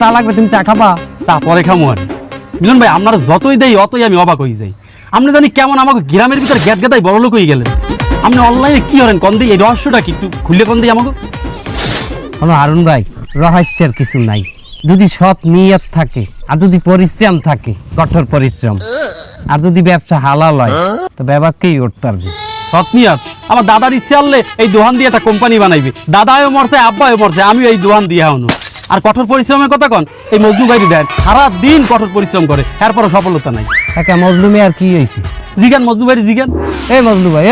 চা লাগবে, তুমি চা খাবা? চা পরে খামো আর মিলন ভাই, আপনারা যতই দেই অতই আমি অবাক হয়ে যাই। আপনি জানি কেমন আমাকে গ্রামের ভিতর গ্যাত গেদাই বড় লোক হয়ে গেলেন। আপনি অনলাইনে কি করেন কন দিই, এই রহস্যটা কি একটু খুললে কন দিই আমাকে। হলো হারুন ভাই, রহস্যের কিছু নাই। যদি সৎ নিয়ত থাকে আর যদি পরিশ্রম থাকে, কঠোর পরিশ্রম, আর যদি ব্যবসা হালাল হয় তো ব্যবসাকেই উঠতে পারবে। সৎনিয়াত আমার দাদার ইচ্ছে আনলে এই দোকান দিয়ে একটা কোম্পানি বানাইবে। দাদাও মরছে, আব্বাও মরছে, আমিও এই দোকান দিয়ে হনো। আর কঠোর পরিশ্রমের কথা কন, এই মজনু ভাই দেন সারা দিন কঠোর পরিশ্রম করে, এরপরও সফলতা নাই। একা মজলুমে আর কি হয়েছে? জিগান মজনু ভাই জিগান। এই মজলু ভাই,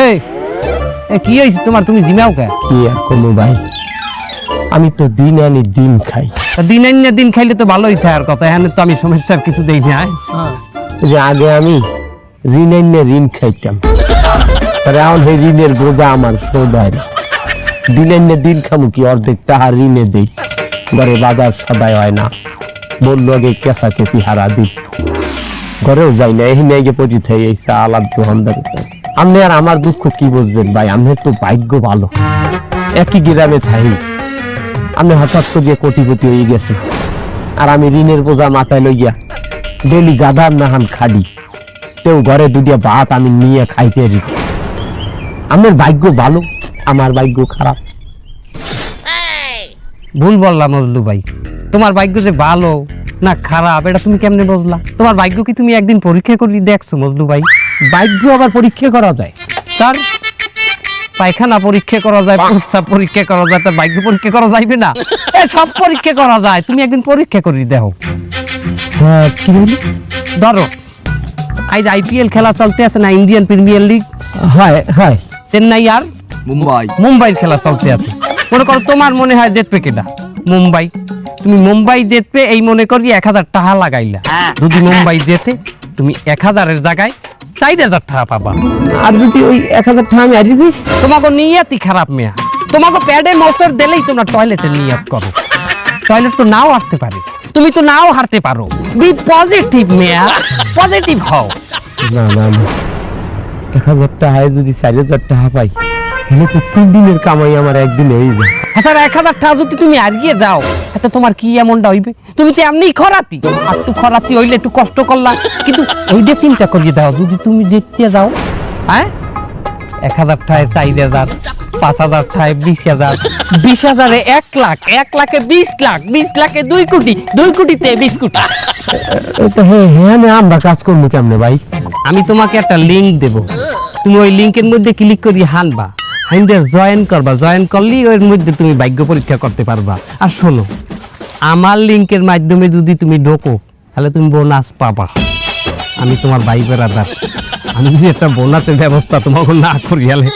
এই কি হয়েছে তোমার? তুমি জিমাও কে? কি আর কোনো ভাই, আমি তো দিন আনি দিন খাই। দিন আনিয়া দিন খাইলে তো ভালোই থাকার কথা। এখানে তো আমি সমস্যার কিছু দেখি। যে আগে আমি ঋণ আনিয়ে ঋণ খাইতাম, এখন সেই ঋণের বোঝা আমার সৌদায়। দিন আনিয়ে দিন খামু কি, অর্ধেক টাকা ঋণে দেই, ঘরে বাজার সদায় হয় না, বললো আগে কেঁচা কেঁচি হারা দিন, ঘরেও যাই না। এই মেয়েকে পরিচিত হয়ে গেছে আলাদ দোকানদারি। আপনি আর আমার দুঃখ কি বুঝবেন ভাই, আপনার তো ভাগ্য ভালো, একই গ্রামে থাকি, আপনি হঠাৎ করে কোটিপতি হয়ে গেছে, আর আমি ঋণের বোঝা মাথায় লইয়া ডেলি গাধার নাহান খাডি, তেও ঘরে দুটিয়া ভাত আমি নিয়ে খাইতে রি। আমার ভাগ্য ভালো, আমার ভাগ্য খারাপ। ভুল বললাম মজলু ভাই, তোমার ভাগ্য যে ভালো না খারাপ এটা তুমি কেমনে বুঝলা? তোমার ভাগ্য কি তুমি একদিন পরীক্ষা করে দেখছো মজলু ভাই? ভাগ্য আবার পরীক্ষা করা যায়? তার পায়খানা পরীক্ষা করা যায়, প্রস্রাব পরীক্ষা করা যায়, তার ভাগ্য পরীক্ষা করা যাইবে না? সব পরীক্ষা করা যায়, তুমি একদিন পরীক্ষা করে দেখো। হ্যাঁ, কি বলি? ধরো আজ IPL খেলা চলতে আছে না, ইন্ডিয়ান প্রিমিয়ার লিগ। হয় হয়, চেন্নাই আর মুম্বাই খেলা চলতে আছে। মনে করো তোমার মনে হয় জিতবে কেটা? মুম্বাই। তুমি মুম্বাই জিতবে এই মনে করি 1000 টাকা লাগাইলা। যদি মুম্বাই জেতে তুমি 1000-এর জায়গায় 4000 টাকা পাবা। আর যদি ওই 1000 টাকা আমি হারিয়ে দিই? তোমাকে নিয়তই খারাপ মেয়া। তোমাকে প্যাডে মোটর দিলেই তোমরা টয়লেটে নিয়ত করো। টয়লেট তো নাও আসতে পারে, তুমি তো নাও হারতে পারো। বি পজিটিভ মেয়া, পজিটিভ হও। না না না, 1000 টাকায় যদি 4000 টাকা পাই, তাহলে তো 3 দিনের কামাই আমার একদিন হয়ে যায়। আচ্ছা 1000 টাকা যদি তুমি হারিয়ে যাও, তাতে তোমার কি এমনটা হইবে? তুমি তো এমনি খরাতি, আর একটু খরাতি হইলে একটু কষ্ট করলা, কিন্তু এইটা চিন্তা করিয়ে দাও, যদি তুমি দেখতে যাও, হ্যাঁ 1000 টাকায় 4000, 5000 টাকায় 20000, 20000-এ 1 লাখ, 1 লাখে 20 লাখ, 20 লাখে 2 কোটি, 2 কোটিতে 20 কোটি। তো হ্যাঁ, আমরা কাজ করবো কেমনে ভাই? আমি তোমাকে একটা লিংক দেব, তুমি ওই লিংকের মধ্যে ক্লিক করি হানবা, হাইন্দে জয়েন করবা, জয়েন করলেই ওর মধ্যে তুমি ভাগ্য পরীক্ষা করতে পারবা। আর শোনো, আমার লিংকের মাধ্যমে যদি তুমি ঢোকো তাহলে তুমি বোনাস পাবা। আমি তোমার ভাই বেড়াদার, আমি যদি একটা বোনাসের ব্যবস্থা তোমাকে না করি গেলে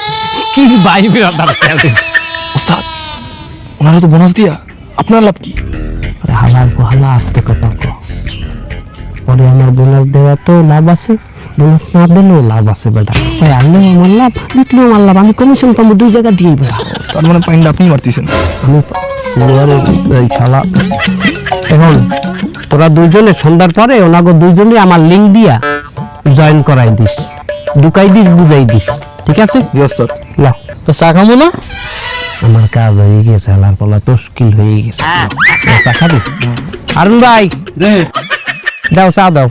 কি ভাই বেড়াদার? ওস্তাদ, ওনারা তো বোনাস দিয়া আপনার লাভ কি? হালার হালা আসতে কথা পরে আমার বোনাস দেওয়া তো লাভ আছে, বোনাস না দিলেও লাভ আছে বেটা। ভাই আনলেও আমার লাভ, জিতলেও আমার লাভ, আমি কমিশন পাবো 2 জায়গা দিয়েই বেটা। তার মানে পাইন্ড আপনি মারতেছেন? আমি এই খেলা এখন তোরা দুজনে সন্ধ্যার পরে ওনাকে দুজনে আমার লিঙ্ক দিয়া জয়েন করাই দিস, ঢুকাই দিস, বুঝাই দিস, ঠিক আছে? জি ওস্তাদ। লাও তো চা খাবো না? আমার কাজ হয়ে গেছে, হালার পলা তস্কিল হয়ে গেছে। চা খাবি? হারুন ভাই দাও চা দাও।